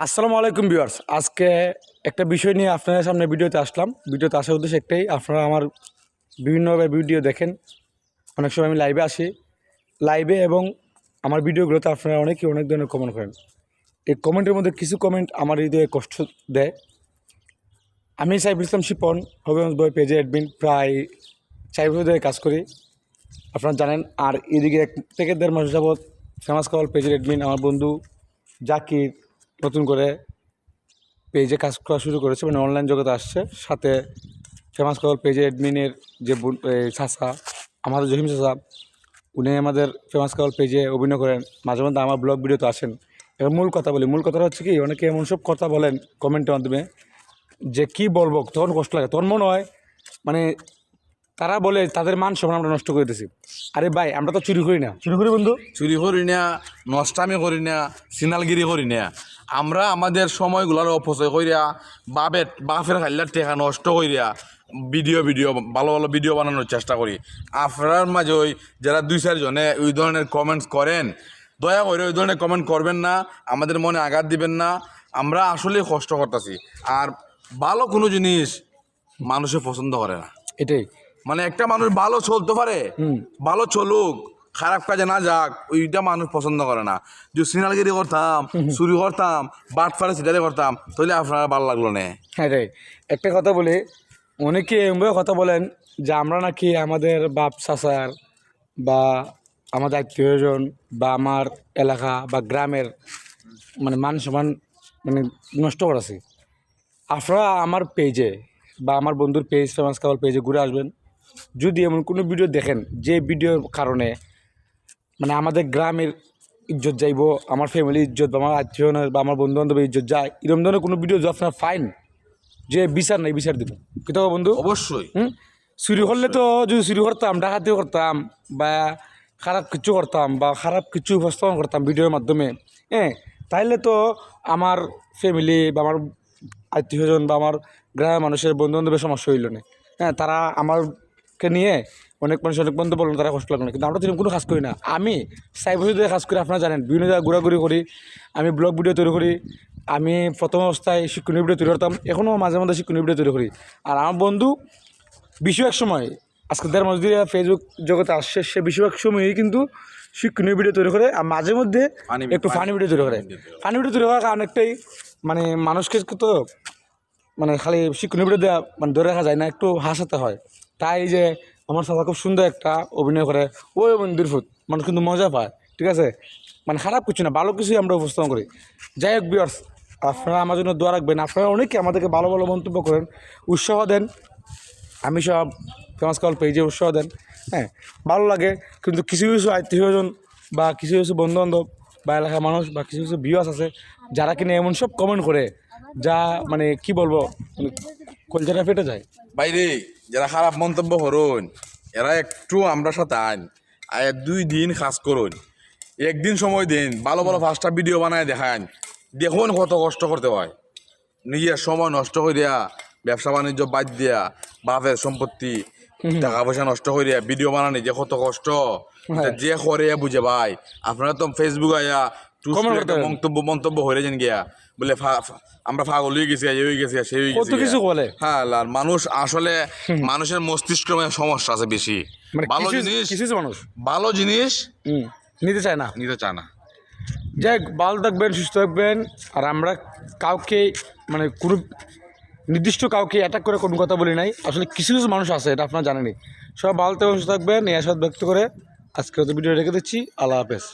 আসসালামু আলাইকুম ভিউয়ার্স। আজকে একটা বিষয় নিয়ে আপনাদের সামনে ভিডিওতে আসলাম। ভিডিওতে আসার উদ্দেশ্য একটাই, আপনারা আমার বিভিন্নভাবে ভিডিও দেখেন। অনেক সময় আমি লাইভে আসি, লাইভে এবং আমার ভিডিওগুলোতে আপনারা অনেকেই অনেক ধরনের কমেন্ট করেন। এই কমেন্টের মধ্যে কিছু কমেন্ট আমার হৃদয়ে কষ্ট দেয়। আমি সাইফুল ইসলাম শিপন, হবিগঞ্জ বয় পেজে অ্যাডমিন, প্রায় 4 বছর ধরে কাজ করি, আপনারা জানেন। আর এদিকে 1 থেকে 1.5 মাস যাবৎ ফেমাস কাওয়াল পেজের অ্যাডমিন আমার বন্ধু জাকির নতুন করে পেজে কাজ করা শুরু করেছে, মানে অনলাইন জগতে আসছে। সাথে ফেমাস কাওয়াল পেজে অ্যাডমিনের যে চাচা, আমাদের জহিম চাচা, উনি আমাদের ফেমাস কাওয়াল পেজে অভিনয় করেন, মাঝে মধ্যে আমার ব্লগ ভিডিওতে আসেন। এবার মূল কথা বলি, মূল কথাটা হচ্ছে কি, অনেকে এমন সব কথা বলেন কমেন্টের মাধ্যমে যে কি বলবো, তখন কষ্ট লাগে। তখন মনে হয় মানে তারা বলে তাদের মান সম্মান আমরা নষ্ট করে দিতেছি। আরে ভাই, আমরা তো চুরি করি না, চুরি করি বন্ধু? চুরি করি না, নষ্টামি করি না, সিনালগিরি করি না। আমরা আমাদের সময়গুলোর অপচয় করিয়া বাপের খাইলার টেকা নষ্ট করিয়া ভিডিও ভালো ভালো ভিডিও বানানোর চেষ্টা করি। আপনার মাঝে ওই যারা 2-4 জনে ওই ধরনের কমেন্টস করেন, দয়া করে ওই ধরনের কমেন্ট করবেন না, আমাদের মনে আঘাত দিবেন না। আমরা আসলে কষ্ট করতেছি। আর ভালো কোনো জিনিস মানুষে পছন্দ করে না। এটাই মানে একটা মানুষ ভালো চলতে পারে, ভালো চলুক, খারাপ কাজে না যাক, ওইটা মানুষ পছন্দ করে না। যে সিনালগিরি করতাম, চুরি করতাম, বাট ফাড়ে সিটারি করতাম, তাহলে আপনার ভালো লাগলো না। হ্যাঁ রে, একটা কথা বলি, অনেকে এমনভাবে কথা বলেন যে আমরা নাকি আমাদের বাপ চাচার বা আমাদের আত্মীয়জন বা আমার এলাকা বা গ্রামের মানে মান সম্মান মানে নষ্ট করেছি। আপনারা আমার পেজে বা আমার বন্ধুর পেজ ফেমাস কাওয়াল পেজে ঘুরে আসবেন। যদি এমন কোনো ভিডিও দেখেন যে ভিডিওর কারণে মানে আমাদের গ্রামের ইজ্জত যাইব, আমার ফ্যামিলির ইজ্জত বা আমার আত্মীয়নের বা আমার বন্ধু বান্ধবের ইজ্জত যায়, এরকম ধরনের কোনো ভিডিও যদি আপনার ফাইন যে বিচার নেই, বিচার দিব কিন্তু বন্ধু অবশ্যই। চুরি করলে তো যদি চুরি করতাম, ডাকাতি করতাম বা খারাপ কিছু করতাম বা খারাপ কিছু উপস্থাপন করতাম ভিডিওর মাধ্যমে, তাইলে তো আমার ফ্যামিলি বা আমার আত্মীয়স্বজন বা আমার গ্রামের মানুষের বন্ধু বান্ধবের সমস্যা হইল না। তারা আমারকে নিয়ে অনেক মানুষ অনেক বন্ধু বললেন, তারা কষ্ট লাগলো না। কিন্তু আমরা তো কোনো কাজ করি না। আমি সাইবার ধরে কাজ করি, আপনারা জানেন, বিভিন্ন জায়গায় ঘোরাঘুরি করি, আমি ব্লগ ভিডিও তৈরি করি। আমি প্রথম অবস্থায় শিক্ষণীয় ভিডিও তৈরি করতাম, এখনও মাঝে মাঝে শিক্ষণীয় ভিডিও তৈরি করি। আর আমার বন্ধু বেশিরভাগ সময়, আজকে 1.5 মাস দিয়ে ফেসবুক জগতে আসছে, সে বেশিরভাগ সময়ই কিন্তু শিক্ষণীয় ভিডিও তৈরি করে, আর মাঝে মধ্যে একটু ফানি ভিডিও তৈরি করে। ফানি ভিডিও তৈরি করার কারণ একটাই, মানে মানুষকে তো মানে খালি শিক্ষণীয় ভিডিও দেওয়া মানে ধরে রাখা যায় না, একটু হাসাতে হয়। তাই যে আমার সাথে খুব সুন্দর একটা অভিনয় করে, ওই মন্দির ফুট মানুষ কিন্তু মজা পায়। ঠিক আছে, মানে খারাপ কিছু না, ভালো কিছুই আমরা উপস্থাপন করি। যাই হোক ভিউয়ার্স, আপনারা আমার জন্য দোয়া রাখবেন। আপনারা অনেকে আমাদেরকে ভালো ভালো মন্তব্য করেন, উৎসাহ দেন। আমি সব ফেমাস কাওয়াল পেজে উৎসাহ দেন, ভালো লাগে। কিন্তু কিছু কিছু আত্মীয়স্বজন বা কিছু কিছু বন্ধুবান্ধব বা এলাকার মানুষ বা কিছু কিছু ভিউয়ার্স আছে যারা কিনা এমন সব কমেন্ট করে, যা মানে কি বলবো, মানে কলজাটা ফেটে যায়। বাইরে যারা খারাপ মন্তব্য করুন, এরা একটু আমরা সাথে আইন 2 দিন কাজ করুন, একদিন সময় দিন, ভালো ভালো 5টা ভিডিও বানায় দেখান, দেখুন কত কষ্ট করতে হয়। নিজের সময় নষ্ট করিয়া, ব্যবসা বাণিজ্য বাদ দিয়া, বাপের সম্পত্তি টাকা পয়সা নষ্ট করিয়া ভিডিও বানানি যে কত কষ্ট, এটা যে করে বুঝে ভাই। আপনারা তো ফেসবুক আয়া মন্তব্য হয়ে যান গিয়া, বলে আমরা পাগল হয়ে গেছি, হয়ে গেছি, সে হয়ে কত কিছু গেছি। বলে। হ্যাঁ, আর মানুষ আসলে মানুষের মস্তিষ্ক সমস্যা আছে বেশি। মানে ভালো কিছু জিনিস কিছু মানুষ ভালো জিনিস নিতে চায় না। যাই হোক, ভালো থাকবেন, সুস্থ থাকবেন। আর আমরা কাউকে মানে কোনো নির্দিষ্ট কাউকে অ্যাটাক করে কোনো কথা বলি নাই। আসলে কিছু কিছু মানুষ আছে, এটা আপনারা জানেনই। সব ভালো থাকবেন, সুস্থ থাকবেন, এই আশা ব্যক্ত করে আজকে ভিডিও রেখে দিচ্ছি। আল্লাহ হাফেজ।